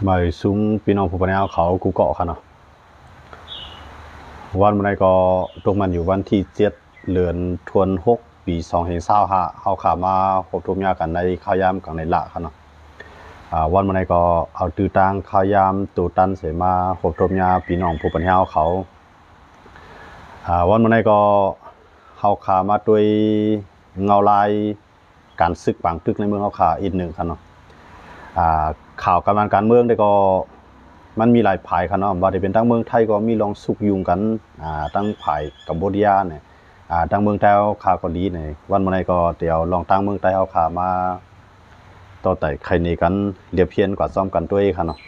มาซุ้งพี่น้องผู้ปกครองเขากูเกาะค่ะเนาะวันมันก็ตกมันอยู่วันที่7 เดือนธันวาคมปี2025เขาขามาพบทุกอย่างกันในข้าวยามกันในละค่ะเนาะวันมันก็เอาตื้อตังข้าวยามตูตันเสมาพบทุกอย่างพี่น้องผู้ปกครองเขาวันมันก็เขาขามาด้วยเงาลายการศึกปังตึกในเมืองเขาขาอีกหนึ่งค่ะเนาะข่าวการเมืองได้ก็มันมีหลายภายครับเนาะว่าจะเป็นทั้งเมืองไทยก็มีลองสุกยุงกันทั้งภายกัมพูชาเนี่ยทั้งเมืองไทยเอาข่าวก็ดีเนี่ยวันเมื่อไรก็เดี๋ยวลองตั้งเมืองไทยเอาข่าวมาต่อแต่ใครนี่กันเรียบเพียนกว่าซ้อมกันด้วยครับเนาะ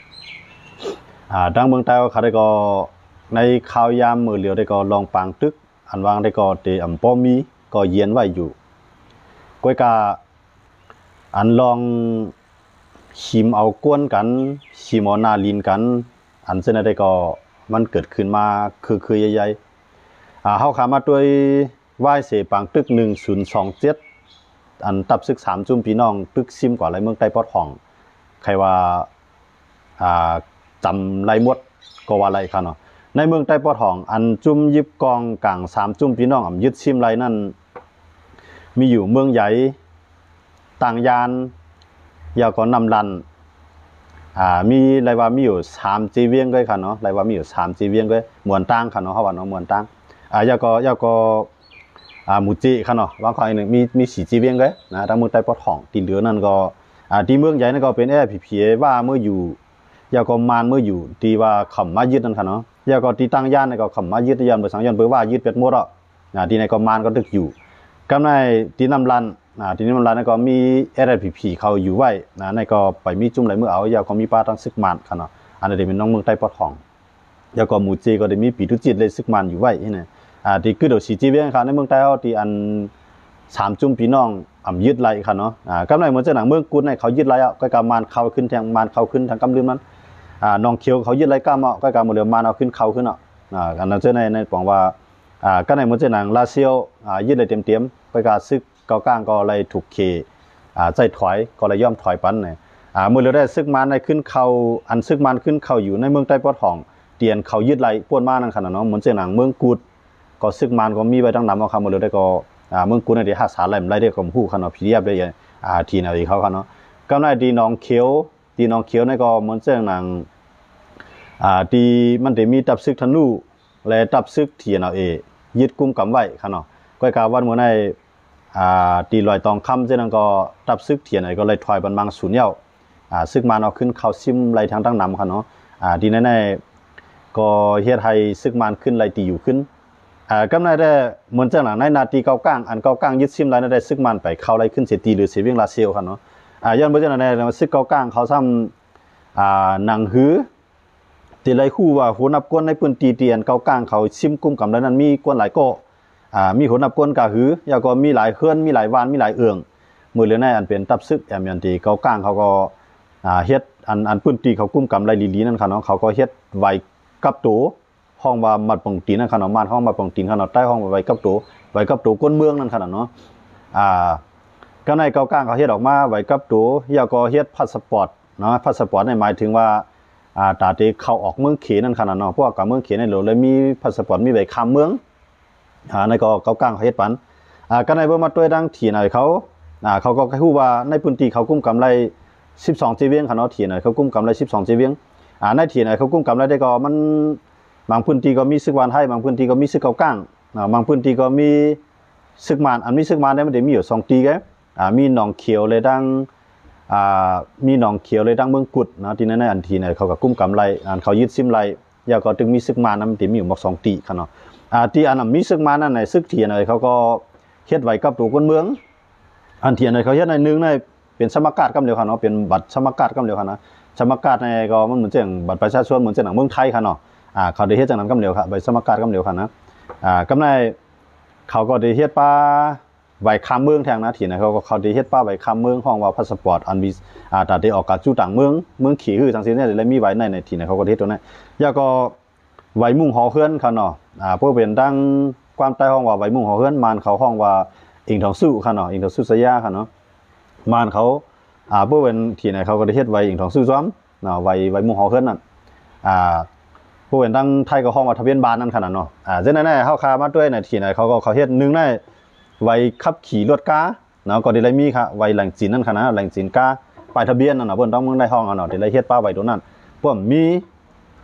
ทั้งเมืองไทยเอาข่าวได้ก็ในข่าวยามมือเหลียวได้ก็ลองปังตึกอันวางได้ก็เตอำป้อมีก็เย็นไว้อยู่ก้อยกาอันลองชิมเอาก้วนกันชิมเอานาลินกันอันเส้นอะไรก็มันเกิดขึ้นมาคือใหญ่ๆเฮาขามาด้วยไหว้เสปังตึก1027อันตับซึก3จุ่มพี่น้องตึกซิมกว่าไรเมืองใต้ปอดห้องใครว่าจำไรมดก็ว่าไรค่ะเนาะในเมืองใต้ปอดห้องอันจุ่มยิบกองกลาง3จุ่มพี่น้องยึดซิมไรนั่นมีอยู่เมืองใหญ่ต่างยานยาก็นำลันมีไรว่ามีอยู่3จีเวียงด้วยค่ะเนาะไรว่ามีอยู่3จีเวียงด้วยมวนตั้งค่ะเนาะเขาว่าเนาะมวนตั้งยาก็หมูจีค่ะเนาะบางครั้งหนึ่งมี4จีเวียงด้วยนะทางเมืองใต้ปอดห้องตีเหลือนั่นก็ที่เมืองใหญ่นั่นก็เป็นผีว่าเมื่ออยู่ยาก็มานเมื่ออยู่ที่ว่าขำมายึดนั่นค่ะเนาะยาก็ที่ตั้งย่านนั่นก็ขำมายึดยันเบอร์สังยันเบอร์ว่ายึดเป็ดหมดอ่ะที่ในก็มานก็ตึกอยู่กำในที่นำลันทีนี้มันร้านก็มีผีเขาอยู่ไว้ในก็ไปมีจุ่มไหลเมื่อเอายาก็มีปลาตั้งซึกมันค่ะเนาะอันนี้เป็นน้องเมืองใต้ปอดห้องยาก็หมูจีก็ได้มีปีทุจิตเลยซึกมันอยู่ไว้นี่นะที่คือเดี๋ยวสีจีเวียงค่ะในเมืองใต้เอาที่อัน3จุ่มพี่น้องยึดไหลค่ะเนาะกำไรเหมือนจะหนังเมืองกุดในเขายึดไหลอ่ะก็กำมันเข้าขึ้นทางมันเข้าขึ้นทางกำลืมนั้นน้องเขียวเขายึดไหลก้ามอ่ะก็กำมือเดียวมันเอาขึ้นเข้าขึ้นอ่ะอันนั้นเจ้าในบอกว่าก็ในเหมือนจะหนังลาเซียวยึดเลยเต็มไปการซึกเกากลางก็เลยถูกเคใจถอยก็เลยย่อมถอยปันเนี่ยเมื่อเราได้ซึกมันในขึ้นเขาอันซึกมันขึ้นเขาอยู่ในเมืองใต้ปอดห้องเตียนเขายึดไหลปวดมากนั่นขนาดนั้นเหมือนเจ้าหนังเมืองกุดก็ซึกมันก็มีไว้ตั้งนำเอาคำเมื่อเราได้ก็เมืองกุดในที่หักษาไหลมันไหลได้ก็ผู้ขนาดพิเรียบได้ยังทีnàoอีกเขาขนาดก็ในดีน้องเขียวในก็เหมือนเจ้าหนังดีมันจะมีตับซึกธนูและตับซึกเทียนเอายึดกุมกำไว้ขนาดก็กล่าวว่าเมื่อในตีลอยตองคำเจ้านั่นก็ตับซึกเทียนอะไรก็เลยถอยบันมังสูญเย้าซึกมันเอาขึ้นเข้าซิมไรทางตั้งนำค่ะเนาะดีแน่ๆก็เฮ็ดให้ซึกมันขึ้นไรตีอยู่ขึ้นก็ไม่ได้เหมือนเจ้าหนังในนาทีเกากลางอันเกากลางยึดซิมไรนั่นได้ซึกมันไปเข้าไรขึ้นเสียตีหรือเสียวิ่งลาเซียวค่ะเนาะย้อนไปเจ้าหนังในซึกเกากลางเขาซ้ำหนังหือตีไรคู่ว่าหัวนับก้นในปืนตีเตียนเกากลางเขาซิมกุ้มกับไรนั้นมีก้นหลายก็มีหัวนับก้นกะหือยาก็มีหลายเคลื่อนมีหลายวานมีหลายเอื้องมือเหลือในอันเป็นตับซึกแอมยันตีเกากลางเขาก็เฮ็ดอันปืนตีเขากุ้มกับไรลีนั่นค่ะเนาะเขาก็เฮ็ดไว้กับตัวห้องว่ามัดปงตีนั่นค่ะเนาะมันห้องมัดปงตีค่ะเนาะใต้ห้องไว้กับตัวก้นเมืองนั่นค่ะเนาะก็ในเกากลางเขาเฮ็ดออกมาไว้กับตัวยาก็เฮ็ดพาสปอร์ตเนาะพาสปอร์ตในหมายถึงว่าตาที่เข้าออกเมืองเขนั่นค่ะเนาะพวกกับเมืองเขในหลวงเลยมีพาสปอร์ตมีใบคำเมืองในก็เกากลางเขาเฮ็ดปันก็ในเบิ่มาด้วยดังที่ไหนเขาก็ฮู้ว่าในพื้นที่เขากุ้มกำไร12จีเวียงค่ะเนาะที่ไหนเขากุ้มกำไร12จีเวียงในที่ไหนเขากุ้มกำไรได้ก็มันบางพื้นที่ก็มีซึกวานให้บางพื้นที่ก็มีซึกเกากลางบางพื้นที่ก็มีซึกมานอันมีซึกมานได้มันได้มีอยู่2ตีแกมีหนองเขียวเลยดังมีหนองเขียวเลยดังเมืองกุดนะที่นั้นอันที่ไหนเขาก็กุ้มกำไรอันเขายึดซิมไรยาก็ถึงมีซึกมานนั้นมันได้มีอยู่2ตีค่ะเนาะที่อันนั้นมีซึกมานั่นในซึกเทียนอะไรเขาก็เฮ็ดไว้กับตัวคนเมืองอันเทียนอะไรเขาเฮ็ดในนึงในเป็นสมการกำเดียวค่ะเนาะเป็นบัตรสมการกำเดียวค่ะนะสมการในก็มันเหมือนเจ้าบัตรประชาชนเหมือนเจ้าหนังเมืองไทยค่ะเนาะเขาได้เฮ็ดจากนั้นกำเดียวค่ะใบสมการกำเดียวค่ะนะกำในเขาก็ได้เฮ็ดป้าไว้คำเมืองแทงนะเทียนเขาได้เฮ็ดป้าไว้คำเมืองห้องว่าพาสปอร์ตอันมีแต่ได้ออกกับจู่ต่างเมืองขี่คือจังซี่เนี่ยเลยมีไว้ในที่ไหนเขาก็เฮ็ดตัวนั้นยาก็ไว้มุ่งหอเฮือนค่ะเนาะพวกเป็นดังความใต้ห้องว่าไว้มุ่งหอเฮือนมานเขาห้องว่าอิงทองสู้ค่ะเนาะอิงทองสู้สยาค่ะเนาะมานเขาพวกเป็นที่ไหนเขาก็ได้เฮ็ดไว้อิงทองสู้ซ้อม เนาะไว้มุงหอเฮือนนั่นผู้เป็นตั้งไทยก็ห้องว่าทะเบียนบ้านนั่นขนาดเนาะเจ้าแน่ๆเฮาคามาด้วยในที่ไหนเขาก็เขาเฮ็ดนึงได้ไว้ขับขี่รถกาเนาะก็ได้เลยมีค่ะไว้แหล่งจีนนั่นขนาดแหล่งจีนกาป้ายทะเบียนนั่นน่ะเพิ่นต้องมึงได้ห้องเอาเนาะได้เลยเฮ็ดป้าไว้ตรงนั้นพวกมี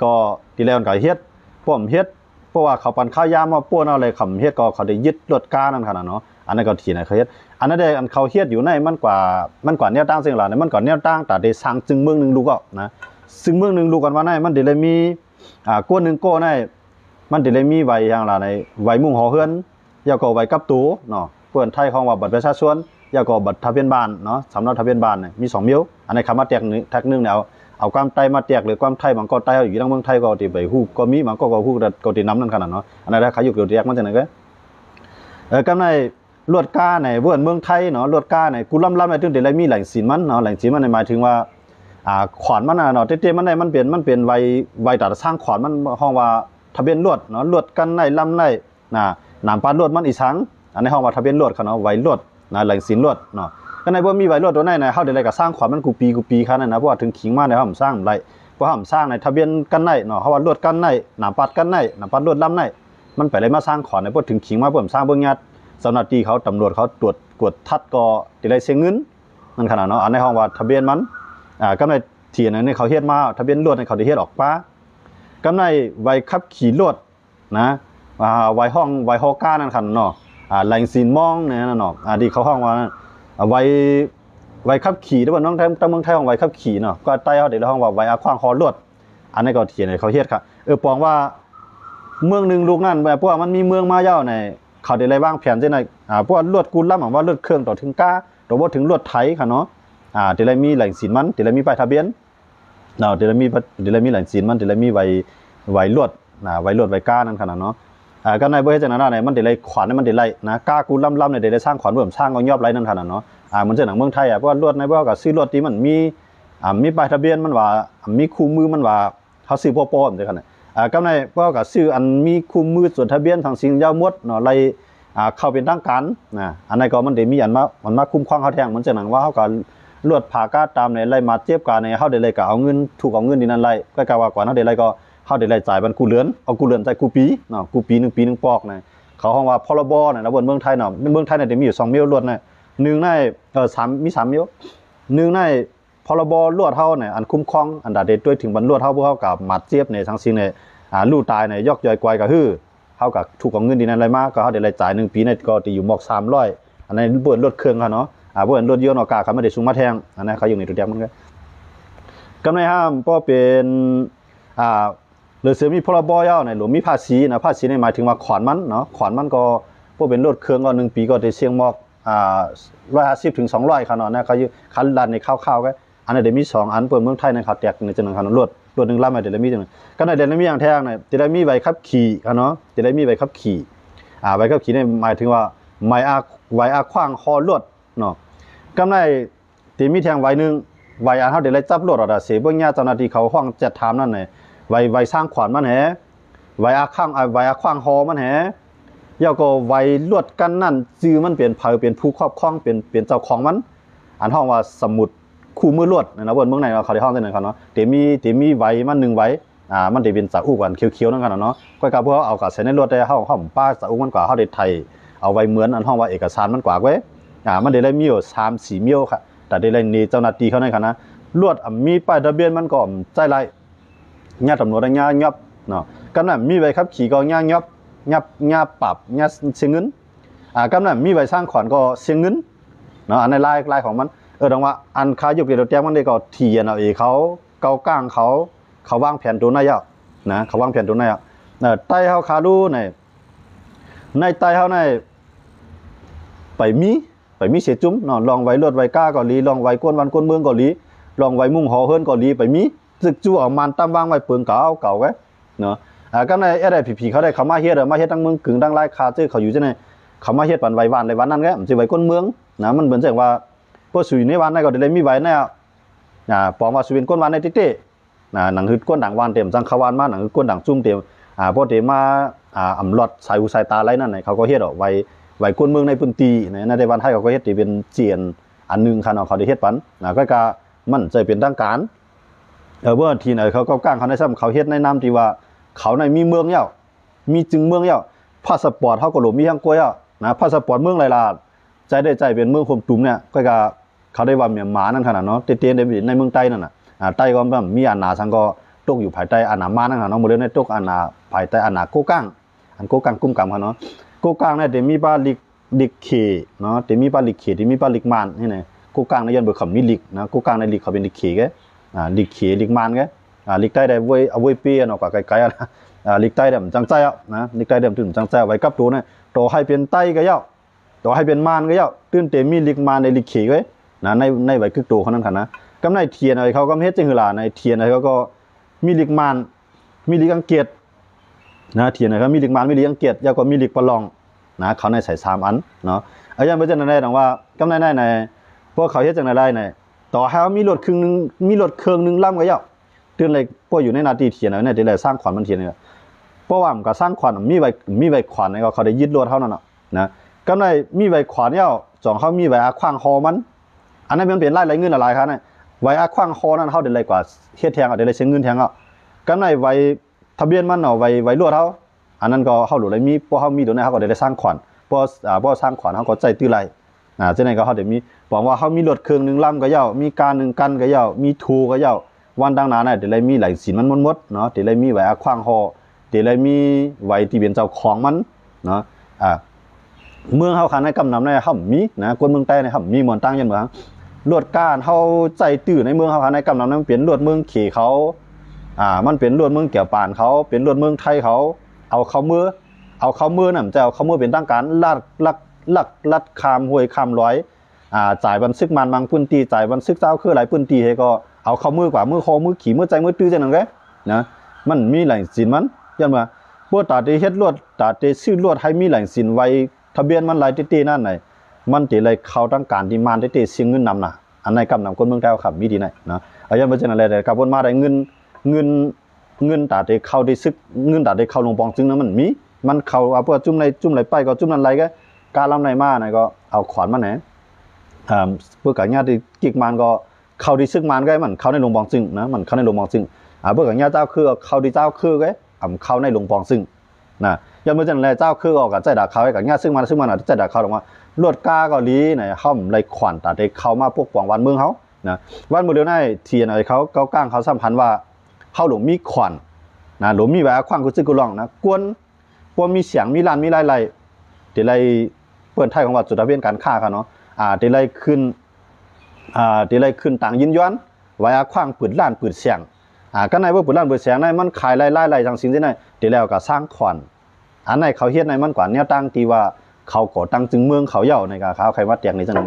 ก็ที่แล้วก็เฮ็ดพวกเฮ็ดเพราะว่าเขาปันข้าวยามมาป้วนเอาเลยคำเฮ็ดก็เขาได้ยึดรถกานั่นขนาดเนาะอันนั้นก็ที่ไหนเขาเฮ็ดอันนั้นได้อันเขาเฮ็ดอยู่ในมันกว่าแนวตั้งสิ่งเหล่านั้นมันก่อนแนวตั้งแต่ได้สร้างจึงเมืองนึงดูก็นะซึ่งเมืองนึงดูกันว่าในมันได้เลยมีก้นนึงโก้ในมันได้เลยมีไว้อย่างล่ะในไว้มุงหอเฮือนยาวก็ไว้กับตูเนาะเพิ่นไทยของว่าบัตรประชาชนยาวก็บัตรทะเบียนบ้านเนาะสำเนาทะเบียนบ้านเนี่ยมี2มิ้วอันนี้คำว่าแตกนึงทักนึงเนี่ยเอาความไทยมาแตกหรือความไทยบางก็ไทยอยู่ทางเมืองไทยก็ที่ไปฮู้ก็มีบางก็ฮู้ก็ที่นำนั่นขนาดเนาะอันนั้นถ้าใครอยู่เกี่ยวแตกมันจังได๋ก็กำในลวดก้าในเมืองไทยเนาะลวดก้าในกูล้ำในถึงได้มีแหล่งศีลมันเนาะแหล่งศีลมันหมายถึงว่าขวานมันเนาะเต้ๆมันได้มันเป็นไวตัดสร้างขวานมันห้องว่าทะเบียนลวดเนาะลวดกันในลำในน้ำปานลวดมันอีสังอันในห้องว่าทะเบียนลวดเขาเนาะไวลวดนะแหล่งศีลลวดเนาะก็ในบ่มีไวลวดตัวไหนนะเฮาได้เลยก็สร้างขวานมันกูปีคั่นน่ะนะเพราะว่าถึงขิงมาในเฮาสร้างไรเพราะเฮาสร้างในทะเบียนกันในเนาะเฮาว่าลวดกันในน้ำปัดกันในน้ำปัดลวดลำในมันไปเลยมาสร้างขวานในพอถึงขิงมาเพิ่มสร้างเบิ่งญาติเจ้าหน้าที่เขาตำรวจเขาตรวจกวดทัดก็ได้เลยเสียเงินนั่นขนาดเนาะอันในห้องว่าทะเบียนมันก็ในที่นั้นนี่เขาเฮ็ดมาทะเบียนรถให้เขาได้เฮ็ดออกป้ากำในไว้ขับขี่รถนะไว้ห้องไว้ฮอก้านั่นคั่นเนาะแหล่งศีลมองเนี่ยนั่นเนาะที่เขาห้องว่าไว้ขับขี่ด้วยว่าน้องไทยเมืองไทยของไว้ขับขี่เนาะก็ใต้เฮาได้ห้องว่าไว้อาขว้างคอรถอันนี้ก็ที่ไหนเขาเฮ็ดครับปองว่าเมืองนึงลูกนั่นเพราะว่ามันมีเมืองมาเย้าในเขาได้เลยวางแผนจังได๋พวกรถกูล่ำว่ารถเครื่องต่อถึงกาต่อบ่ถึงรถไถค่ะเนาะได้เลยมีแหล่งศีลมันได้เลยมีป้ายทะเบียนเนาะได้เลยมีแหล่งศีลมันได้เลยมีไว้รถไว้รถไว้กานั่นค่ะเนาะก็ในบ่เฮ็ดจังนั้นน่ะมันได้เลยขวานมันได้ไล่นะกากูล่ำเนี่ยได้สร้างขวานเพิ่มสร้างเอายอบไล่นั่นค่ะเนาะเหมือนจังหนังเมืองไทยเพราะว่ารถในบ่ก็ซื้อรถที่มันมีป้ายทะเบียนมันว่ามีคู่มือมันว่าเฮาซื้อปอๆจังคั่นน่ะก็ในบ่ก็ซื้ออันมีคู่มือส่วนทะเบียนทางสิ่งยาวหมดเนาะไล่เข้าเป็นทางการอันนั้นก็มันได้มีอันมาคุ้มครองเฮาแท้งเหมือนจังหนังว่าเฮาก็ลวดผ่ากาตามในไล่มาเจ็บกันในเฮาได้เลยก็เอาเงินถูกเอาเงินนี่นั่นไล่ก็กะว่าก่อนเฮาได้ไล่ก็เฮาได้ไล่จ่ายบันกูเรือนเอากูเรือนจ่ายกูปีเนาะกูปี1ปี1ปอกนะเขาฮ้องว่าพรบน่ะนะบนเมืองไทยเนาะเมืองไทยน่ะได้มีอยู่2มิ้วลวดน่ะ1ใน3มี3มิ้ว1ในพรบลวดเฮาเนี่ยอันคุ้มครองอันใดได้ด้วยถึงบรรลวดเฮาพวกเฮากับมัดเจ็บในทั้งสิ้นเนี่ยลู่ตายเนี่ยยอกย่อยกวยก็คือเฮาก็ถูกเอาเงินนี่นั่นไล่มาก็เฮาได้ไล่จ่าย1ปีเนี่ยก็สิอยู่หมอก300อันนั้นเบิ่นรถเครื่องค่ะเนาะเบิ่นรถยนต์ออกาเขาไม่ได้สูงมาแทงอันนั้นเขาอยู่ในตัวเดียวมันก็กำไรห้ามก็เป็นหรือเสือมีพรบยาวในหรือมีภาษีนะภาษีในหมายถึงว่าขอนมันเนาะขอนมันก็พวกเป็นรถเครื่องก็1ปีก็ได้เสียงหมอก150ถึง200ค่ะเนาะนะเขาอยู่คันลันในคร่าวๆก็อันนั้นได้มี2อันเปิ้นเมืองไทยในเขาแตกในจังนั้นค่ะรถ1ลำได้มีจังนั้นก็ได้มีอย่างแท้งเนี่ยจะได้มีใบขับขี่ค่ะเนาะจะได้มีใบขับขี่ใบขับขี่นี่หมายถึงว่าไว้ขว้างคอรถเนาะกำไรที่มีแทงไว้นึงไว้อันเฮาได้ไล่จับรถอ่ะเสเบิ่งญาเจ้าหน้าที่เขาห้องจัดถามนั่นน่ะไว้สร้างขวานมันแหไว้อาขว้างคอมันแหแล้วก็ไว้ลวดกันนั่นชื่อมันเป็นเผาเป็นผู้ครอบครองเป็นเจ้าของมันอันห้องว่าสมุดคู่มือลวดนะเบิ่งในเขาได้ห้องจังนั้นเขาเนาะที่มีไว้มัน1ไว้มันได้เป็นสะอุกันเขียวๆนั่นกันเนาะก็กะพวกเอาก็ใส่ในรถได้เฮาป้าสะอุมันกว่าเฮาได้ไทยเอาไว้เหมือนอันห้องว่าเอกสารมันกว่าเว้ยมันได้มีอยู่3-4มิ้วค่ะแต่ได้นี่เจ้าหน้าที่เขาในคั่นนะลวดมีป้ายทะเบียนมันก็ใจไรญาตำรวจญายับเนาะกำนั้นมีใบขับขี่ก็ญาปรับญาเสียเงินกำนั้นมีใบสร้างขวัญก็เสียเงินเนาะอันในลายของมันดังว่าอันค้าอยู่เกี่ยวกับแจ้งมันได้ก็เทียนเอาเขาเกาก้างเขาวางแผนตัวไหนอ่ะนะเขาวางแผนตัวไหนอ่ะใต้เฮาคารู้ในใต้เฮาในไปมีเสียจุ้มเนาะลองไว้รถไว้ก้าก็ลีลองไว้ก้นวันก้นเมืองก็ลีลองไว้มุ่งหอเฮิรนก็ลีไปมีซึกจู่เอามันตามวางไว้เปิงเก่าไว้เนาะก็ในอะไรผีเขาได้เขามาเฮ็ดมาเฮ็ดทั้งเมืองกึ่งดังลายคาซื่อเขาอยู่จังได๋เขามาเฮ็ดปันไว้วันในวันนั้นแกมันสิไว้ก้นเมืองนะมันเหมือนจังว่าบ่สุยในวันนั้นก็ได้มีไว้แน่ปองว่าสุวินก้นวันในติเต้หนังฮึดก้นด่างวันเต็มจังขวานมาหนังฮึดก้นด่างจุ้มเต็มพอเต็มมาอำลอดสายหูสายตาไรนั่นน่ะเขาก็เฮ็ดออกไว้ก้นเมืองในพื้นที่ในวันไทยเขาก็เฮ็ดที่เป็นเจียนอันนึงค่ะเนาะเขาได้เฮ็ดปันก็มันจะเป็นทางการ เมื่อทีไหนเขาก็ก้างเขาในซ้ำเขาเฮ็ดในน้ำที่ว่าเขาในมีเมืองเย้ามีจึงเมืองเย้าพาสปอร์ตเขาก็หลบมีทั้งกล้วยเย้านะพาสปอร์ตเมืองไรล่ะใจได้ใจเป็นเมืองคมตุ่มเนี่ยก็เขาได้ว่าเมียนมานั่นขนาดเนาะเตี้ยในเมืองใต้นั่นน่ะใต้ก็มีอาณาสังก็ตกอยู่ภายใต้อาณามานั่นขนาดเนาะโมเดลในตกอาณาภายใต้อาณาโกก้างอันโกก้างกุ้มกำเขาเนาะโกก้างเนี่ยเดี๋ยวมีบ้านลิกเขเนาะเดี๋ยวมีบ้านลิกเขเดี๋ยวมีบ้านลิกมานนี่ไงโกก้างในยันเบิกคำมีลิกนะโกก้างในลิกเขาเป็นลิกเขแกลิกเขลิกมานแกลิกใต้ได้เอาไว้เปี้ยเนาะกับไกลๆอ่ะลิกใต้เดี๋ยวจังใจอ่ะนะลิกใต้เดี๋ยวถึงจังใจไว้กับตัวเนี่ยต่อให้เป็นใต้ก็เย้าต่อให้เป็นมานก็เย้าตื่นเต็มมีลิกมานในลิกเขไว้นะในไว้คึกตัวเขานั่นค่ะนะกำในเทียนอะไรเขาก็เฮ็ดจังหือล่ะในเทียนอะไรเขาก็มีลิกมานมีลิกอังเกตนะเทียนอะไรเขามีลิกมานมีลิกอังเกตแล้วก็มีลิกปลองนะเขาในใส่3อันเนาะอาจารย์เพิ่นจะได้ดังว่ากำในพวกเขาเฮ็ดจังได๋ได้ต่อให้มีรถครึ่งนึงมีรถเครื่องนึงล่ำก็เย้าตื่นเลยพวกอยู่ในนาทีเทียนเนี่ยได้สร้างขวัญมันเทียนเนี่ยเพราะว่ามันก็สร้างขวัญมีไว้ขวัญเขาได้ยึดรถเฮานั่นน่ะนะกำในมีไว้ขวัญเย้าจ่องเขามีไว้อาขวางคอมันอันนั้นมันเป็นรายเงินอะไรครับเนี่ยไว้อาขวางคอนั่นเฮาได้ไรกว่าเฮ็ดแทงได้ไรเสียเงินแทงอ่ะกำในไว้ทะเบียนมันเนาะไว้รถเฮาอันนั้นก็เฮาหลุดเลยมีพวกเฮามีตัวนั้นเฮาก็ได้สร้างขวัญพอสร้างขวัญเฮาก็ใจตื้อไรจังได๋ก็เฮาได้มีบอกว่าเฮามีรถเครื่องนึงลำก็เย้ามีการนึงกันก็เย้ามีทูก็เย้าวันดังนั้นน่ะได้ไรมีหลายสินมันหมดเนาะได้ไรมีไว้อาขวางคอได้ไรมีไว้ที่เป็นเจ้าของมันเนาะเมืองเฮาคันในกำนำในเฮามีนะคนเมืองใต้ในเฮามีเหมือนตั้งยันเมืองรวดก้านเฮาใจตื้อในเมืองเฮาคันในกำนำนั้นเป็นรวดเมืองเขเขามันเป็นรวดเมืองเกี่ยวปานเขาเป็นรวดเมืองไทยเขาเอาเข้ามือน่ะจะเอาเข้ามือเป็นตั้งการลัดคามห้วยคามร้อยจ่ายบันซึกมันบางพื้นที่จ่ายบันซึกเจ้าคือหลายพื้นที่ให้ก็เอาเข้ามือกว่ามือคอมือขี่มือใจมือตื้อจังนั้นแกนะมันมีหลายสินมันยันว่าพวกตาเตเฮ็ดรวดตาเตซื้อรวดให้มีหลายสินไว้ทะเบียนมันหลายตินั่นไหนมันติเลยเขาต้องการดีมานติเสียเงินนำน่ะอันในกำนำคนเมืองไทยครับมีดีไหนนะอายันบ่จังนั้นแหละกับวนมาได้เงินตาเตเข้าได้ซึกเงินตาเตเข้าลงปองจึงนั้นมันเข้าเอาเพื่อจุ่มไหนไปก็จุ่มนั้นไหลก็การลำไหนมาไหนก็เอาขวานมาไหนเพื่อกับญาติกิกมันก็เข้าดีซึกมันก็มันเข้าในลงปองจึงนะมันเข้าในลงปองจึงเพื่อกับญาติเจ้าคือเข้าดีเจ้าคือก็เข้าในลงปองซึ่งนะยังเมื่อจันแลเจ้าคือออกกับใจด่าเขาให้กับญาติซึ่งมันใจด่าเขาออกมาลวดกาเกาหลีไหนห้อมไรขวัญตาได้เข้ามาพวกปองวันเมืองเขานะวันเมื่อเดือนไหนเทียนอะไรเขาก้างเขาสัมพันธ์ว่าเขาหลงมีขวัญนะหลงมีแหวนขวัญกุศลกุลองนะกวนพวกมีเสียงมีลานมีไรเดี๋ยวไรเปิดไทยของวัดจุดทะเบียนการฆ่าเขาเนาะเดี๋ยวไรขึ้นต่างยินย้อนไว้ขวัญปืนล้านปืนเสียงก็ในว่าปืนล้านปืนเสียงในมันขายไล่จังสิ่งที่ไหนเดี๋ยวแล้วก็สร้างขวัญอันไหนเขาเฮ็ดในมันกว่าเนี่ยตั้งตีว่าเขาก่อตั้งจึงเมืองเขาเย่าในการเขาใครวัดแจกในจังนั้น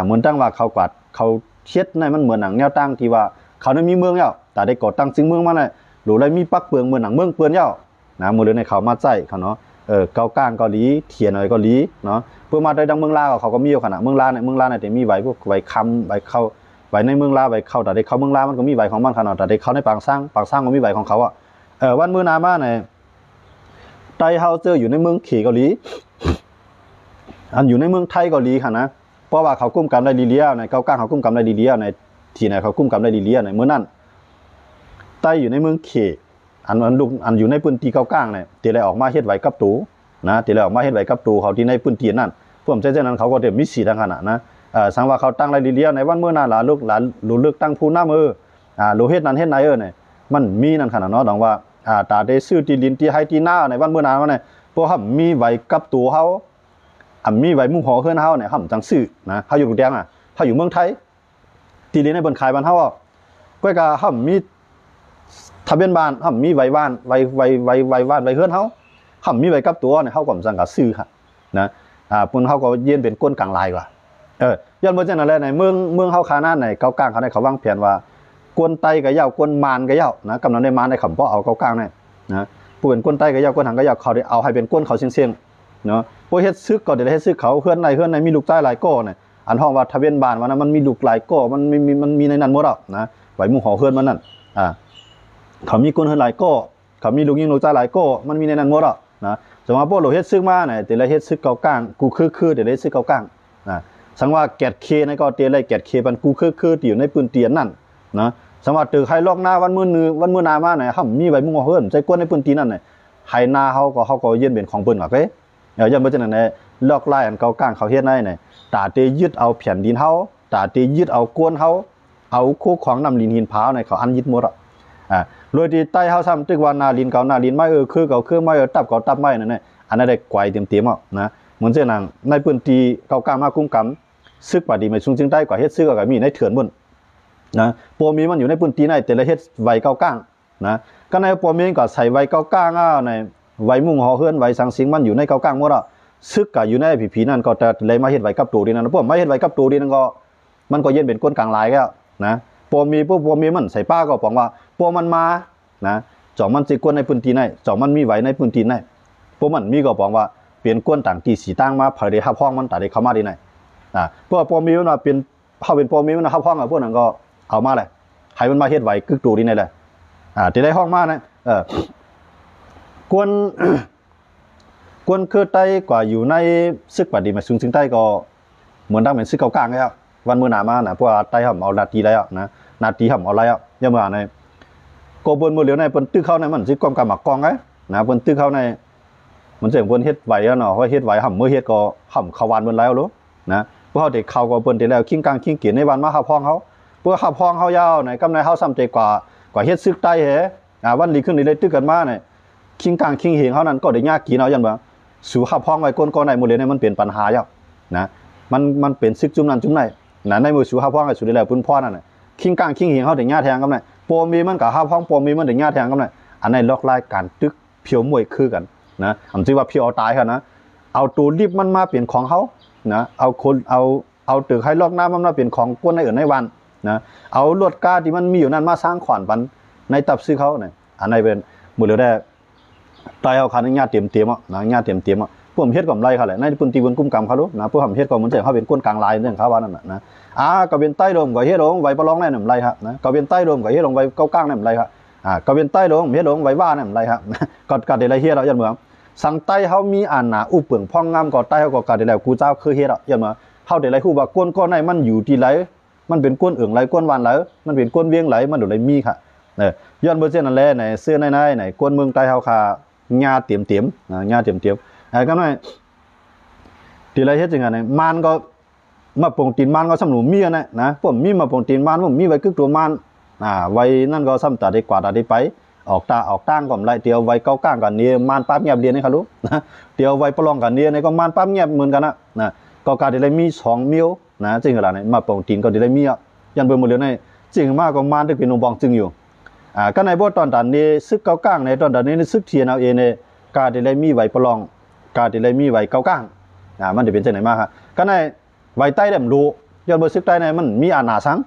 เหมือนตั้งว่าเขากวาดเขาเฮ็ดในมันเหมือนหนังแนวตั้งที่ว่าเขาได้มีเมืองเย่าแต่ได้ก่อตั้งจึงเมืองมาเลยหรือได้มีปักเปลืองเหมือนหนังเมืองเปื้อนเย่านะมือเดือนในเขามาใจเขาเนาะเกาก้างเกาหลีเทียนอะไรเกาหลีเนาะเพื่อมาได้ดังเมืองลาวเขาก็มีอยู่ขนาดเมืองลาวเนี่ยจะมีไว้พวกไว้คำไว้เข้าไว้ในเมืองลาวไว้เข้าแต่ได้เข้าเมืองลาวมันก็มีไว้ของมันขนาดแต่ได้เข้าในปางสร้างก็มีไว้ของเขาวันมื้อนามาเนี่ยไต้เฮาเจออยู่ในเมืองเขเกาหลีอันอยู่ในเมืองไทยเกาหลีค่ะนะเพราะว่าเขากุ้มกำได้ดีเลียในเกาก้างเขากุ้มกำได้ดีเลียในที่ไหนเขากุ้มกำได้ดีเลียในเมื่อนั้นไต้อยู่ในเมืองเขอันอยู่ในพื้นที่เกาก้างเนี่ยที่ไรออกมาเฮ็ดไว้กับตูนะที่ไรออกมาเฮ็ดไว้กับตูเขาที่ในพื้นที่นั่นพวกเจ้านั้นเขาก็เดี๋ยวมีสีทางขนาดนะสังว่าเขาตั้งได้ดีเลียในวันเมื่อนั้นลูกหลานรู้เลือกตั้งผู้นำรู้เฮ็ดนั้นเฮ็ดไหนเนี่ยมันมีนั่นขนาดเนาะดังว่าตาได้ซื้อที่ดินที่ให้ที่หน้าในวันเมื่อนานว่าเนี่ยพวกเขามีไว้กับตัวเขามีไว้มุ่งหอเฮือนเขาเนี่ยเขาจังซื้อนะเขาอยู่กรุงเทพเขาอยู่เมืองไทยที่ดินในบนขายบ้านเขาก็เขามีทะเบียนบ้านเขามีไว้บ้านไว้เฮือนเขามีไว้กับตัวเนี่ยเขาก็จังกับซื้อค่ะนะปุ่นเขาก็เย็นเป็นก้นกลางลายกว่าย้อนบนเจ้านั่นแหละในเมืองเขาคานาในเกากลางเขาในเขาวางแผนว่ากวนไตกับเหย้ากวนมานกับเหย้านะกำลังได้มานในคำเพาะเอาเกากลางเนี่ยนะผู้เป็นกวนไตกับเหย้ากวนหางกับเหย้าเขาได้เอาให้เป็นกวนเขาเสียงเนาะผู้เฮ็ดซึกก็ได้เฮ็ดซึกเขาเฮือนในมีลูกใต้หลายก้อเนี่ยอันห้องว่าทะเบียนบ้านว่านั้นมันมีลูกหลายก้อมันมีในนั้นหมดอ่ะนะไว้หมู่หอเฮือนมันนั่นเขามีกวนเฮือนหลายก้อเขามีลูกยิงลูกใต้หลายก้อมันมีในนั้นหมดอ่ะนะสมมติว่าพวกเราเฮ็ดซึกมาเนี่ยแต่ละเฮ็ดซึกเกากลางกูคือเดี๋ยวได้ซึกเกากลางสังว่าแกดเคในก็เตียไรแกดเคมันกูคืออยู่ในปืนเตียนนั่นนะ สมัครตือใครลอกหน้าวันมื้อนามาเนี่ยห้ามมีใบมุ่งเฮิรนใจกวนในพื้นที่นั่นเนี่ยไห้นาเขาก็ยืนเป็นของเปิ้นก็เด้ยันบ่จังนั้นเนี่ยลอกไล่อันเก่ากลางเขาเฮ็ดได้เนี่ยตาเตยึดเอาแผ่นดินเฮาตาเตยึดเอากวนเฮาเอาคู่ของนำลินหินพาวเนี่ยเขาอันยึดหมดอ่ะโดยที่ใต้เฮาซ้ำตึกว่านาลินเก่านาลินไม้คือเก่าคือไม้ตับเก่าตับไม้นั่นน่ะอันนั้นได้ไกวเต็มๆอ่ะนะเหมือนเช่นนั้นในพื้นที่เก่ากลางมากุ้มกำซึกป่าดีไม่สูงจึงได้กว่าเฮ็ดซึกก็มีในเถื่อนบนนะปอมีมันอยู่ในพื้นที่ไหนแต่ละเฮ็ดไว้เก่ากลางนะก็ในปอมีก็ใส่ไว้เก่ากลางในไว้มุ่งหอเฮือนไว้สังสิงมันอยู่ในเก่ากลางหมดอ่ะซึกก็อยู่ในผีนั่นก็แต่เลยมาเฮ็ดไว้กับตัวดีนั่นพวกมาเฮ็ดไว้กับตัวดีนั่นก็มันก็เย็นเป็นก้นกลางหลายแล้วนะปอมีมันใส่ป้าก็บอกว่าปอมันมานะจ่อมันสิกวนในพื้นที่ไหนจ่อมันมีไว้ในพื้นที่ไหนพวกมันมีก็บอกว่าเปลี่ยนกวนต่างที่สีตั้งมาเผยได้ฮับห้องมันแต่ได้เข้ามาได้ไหนพวกปอมีมันเป็นเฮาเป็นปอมีมันฮับห้องพวกนั้นก็เอามาเลยให้มันมาเฮ็ดไว้กึกตูดีนี่แหละที่ได้ห้องมานะกวน กวนคือใต้กว่าอยู่ในซึกป่าดีมาสูงถึงใต้ก็เหมือนดังเป็นซึกเก่ากลางแล้ววันมื้อหน้ามานะเพราะว่าใต้ห่ำเอานาทีแล้วนะนาทีห่ำเอาอะไรยังว่าในก็บนมือเหลียวในเปิ้นตึกเข้าในมันสิกอมกำมักกองนะเปิ้นตึกเข้าในมันเสียงเปิ้นเฮ็ดไว้เนาะว่าเฮ็ดไว้ห่ำมื้อเฮ็ดก็ห่ำเข้าวันเปิ้นแล้วรู้นะเพราะเฮาได้เข้าก็เปิ้นได้แล้วคิงกลางคิงเกียรในวันมาฮับพ้องเฮาเพื่อฮับพ้องเฮายาวในกำในเฮาซ้ำใจกว่าเฮ็ดซึกใต้แฮวันดีขึ้นได้ตึกกันมาเนี่ยคิงกลางคิงเฮงเฮานั้นก็ได้ยากกินเอายันบ่สู่ฮับพ้องไว้ก้นในหมู่เหลียวเนี่ยมันเป็นปัญหายาวนะมันเป็นซึกจุ่มนั้นจุ่มไหนนะในมือสู่ฮับพ้องไว้สู่ได้แล้วเปิ้นพ่อนั่นน่ะคิงกลางคิงเฮงเฮาได้ยาแทงกำไหนปอมีมันก็ฮับพ้องปอมีมันได้ยาแทงกำไหนอันในล็อกไล่การตึกเพียวมวยคือกันนะผมสิว่าเพียวเอาตายค่ะนะเอาตัวรีบมันมาเปลี่ยนของเฮานะเอาคนเอาตึกให้ลอกน้ำมันมาเปลี่ยนของก้นในอื่นในวันนะเอาลวดก้าที่มันมีอยู่นั่นมาสร้างขวานปันในตับซื้อเขาเนี่ยอันในเป็นหมดเลยได้ตายเอาคันญาติเตรียมนะญาติเตรียมพวกผมเฮ็ดกับไรค่ะแหละในพื้นที่บนกุ้มกำเขารู้นะพวกผมเฮ็ดก็มันจะเขาเป็นก้นกลางลายเรื่องเขาว่านั่นนะก็เป็นใต้ลมก็เฮ็ดลงไว้ปลองได้หนึ่งไรครับนะก็เป็นใต้ลมก็เฮ็ดลงไว้เก้ากลางนั่นไรครับก็เป็นใต้ลมเฮ็ดลงไว้ว่านั่นไรครับก็ได้ไรเฮ็ดเรายันเมืองสังใต้เขามีอันน่ะอุปเปิงพ่องงามก็ใต้เขาก็ได้แล้วกูเจ้าคือเฮ็ดอ่ะยันเมืองเขาได้ไรฮู้ว่าก้นก้อนในมันอยู่ที่ไรมันเป็นก้นเอื่องไรก้นวานไรมันเป็นก้นเวียงไรมันดูไรมีค่ะย้อนเบอร์เช่นนั่นแหละในเสื้อในก้นเมืองใต้เขาค่ะญาเตรียมญาเตรียมก็ไม่ที่ไรเฮ็ดจังไงมันก็มาปงตีนมันก็สำหนุมีนะผมมีมาปงตีนมันผมมีไว้กึกตัวมันไว้นั่นก็ซ้ำตัดได้กว่าตัดได้ไปออกตั้งก่อนไรเตียวไว้เก้าก้างกันเนี่ยมันปั๊บเงียบเรียนให้เขารู้นะเตียวไว้ประลองกันเนี่ยในก็มันปั๊บเงียบเหมือนกันนะก็การที่ไรมี2มิ้วนะจริงเหรอเนี่ยมาปงตีนก็ที่ไรมียันเบอร์หมดเลยในจริงมากก็มันได้เป็นนงบองจึงอยู่ก็ในบ่ตอนนี้ซึกเก้าก้างในตอนนี้ซึกเทียนเอาเองเนี่ยการที่ไรมีไว้ประลองการที่ไรมีไว้เก้าก้างมันจะเป็นจังไหนมากครับก็ในไว้ใต้เด่มรู้ย้อนเบอร์ซึกใต้ในมันมีอาณาสัง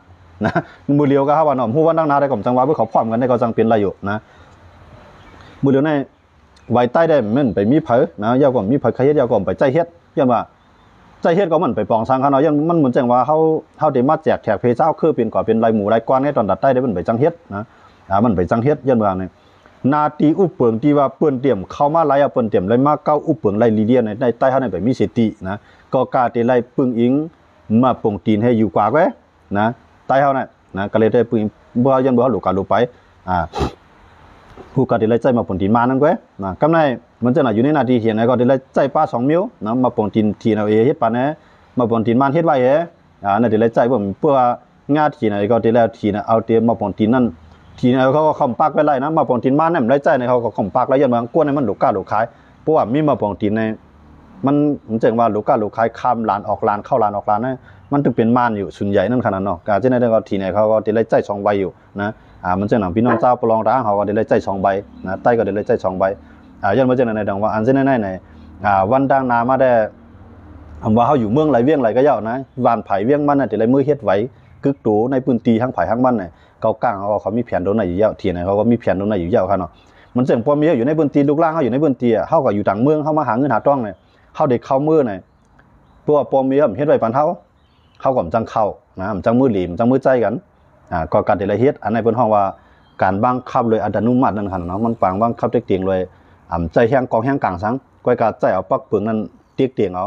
นะมือเลียวก็ครับว่าหน่อมผู้ว่านั่งนาได้ก่อมจังหวะเพื่อเขาพร้อมกันได้ก็จังเป็นอะไรอยู่นะมือเลียวในไว้ใต้ได้มันไปมีเผยนะยาวก่อมมีเผยใครเฮ็ดยาวก่อมไปใจเฮ็ดย้อนว่าใจเฮ็ดก็มันไปปองสังเขาเนาะย้อนมันเหมือนจังว่าเขาได้มาแจกแขกเพเจ้าคือเป็นก่อเป็นลายหมู่ลายก้อนให้ตอนดัดใต้ได้มันไปจังเฮ็ดนะมันไปจังเฮ็ดย้อนว่าเนี่ยนาตีอุปเปิงที่ว่าเปิ้นเตรียมเข้ามาไล่เปิ้นเตรียมไล่มาเก้าอุปเปิงไล่ลีเดียในใต้เฮาเนี่ยไปมีเสตินะก็กาเตไล่ปึ้งอิงมาปงตีนให้อยู่กว่าแว้นะใต้เฮาเนี่ยนะก็เลยได้ปึ้งบ่ยันบ่ลูกกาลูกไปผู้กาเตไล่ใจมาปงตีนมานั่นแว้นะกำไนมันจะน่ะอยู่ในนาทีเขียนนะก็เตไล่ใจป้า2มิ้วนะมาปงตีนทีเอาเฮ็ดปานนะมาปงตีนมันเฮ็ดไว้นั่นเตไล่ใจบ่เพื่องาทีน่ะก็เตไล่ทีน่ะเอาเตมาปงตีนนั่นทีนี้เขาก็คอมปักไว้ไล่นะมาปองตีนมาเนี่ยมันไล่ใจในเขาก็คอมปักไล่ยันเมืองก้นในมันลูกก้าลูกขายเพราะว่ามีมาปองตีนในมันเจ๋งว่าลูกก้าลูกขายคำลานออกลานเข้าลานออกลานนะมันถึงเป็นม่านอยู่ส่วนใหญ่นั่นขนาดเนาะการเช่นนั้นก็ทีนี้เขาก็ได้ไล่ใจ2ใบอยู่นะมันเจ๋งหนังพี่น้องเจ้าประลองร้างเขาก็ได้ไล่ใจ2ใบนะใต้ก็ได้ไล่ใจ2ใบยันมาเจ๋งในดังว่าอันเช่นนั้นในวันดังนามาได้ว่าเขาอยู่เมืองไหลเวียงไหลก็ยาวนะวานไผ่เวียงมันน่ะได้ไล่มือเฮ็ดไว้กึกตูในพื้นที่ทั้งไผ่ทั้งบ้านเนี่ยเก่ากลางเขามีแผนโดนไหนอยู่เยอะเทียนเขาก็มีแผนโดนไหนอยู่เยอะครับเนาะมันเจ๋งพอมีอยู่ในพื้นที่ลูกล่างเขาอยู่ในพื้นที่เขาก็อยู่ต่างเมืองเขามาหาเงินหาต้องเนี่ยเขาเด็กเข้ามือเนี่ยตัวปอมีเฮ็ดไว้ปันเขาก็จังเข้านะจังมือหลีมจังมือใจกันก็การเดลเฮ็ดอันในเพิ่นห้องว่าการบังคับเลยอัตโนมัตินั่นครับเนาะมันปังบังคับเตียงเลยใจแห้งกองแห้งกลางสังก้อยกาใจเอาปักเปลืองนั่นเตียงเอา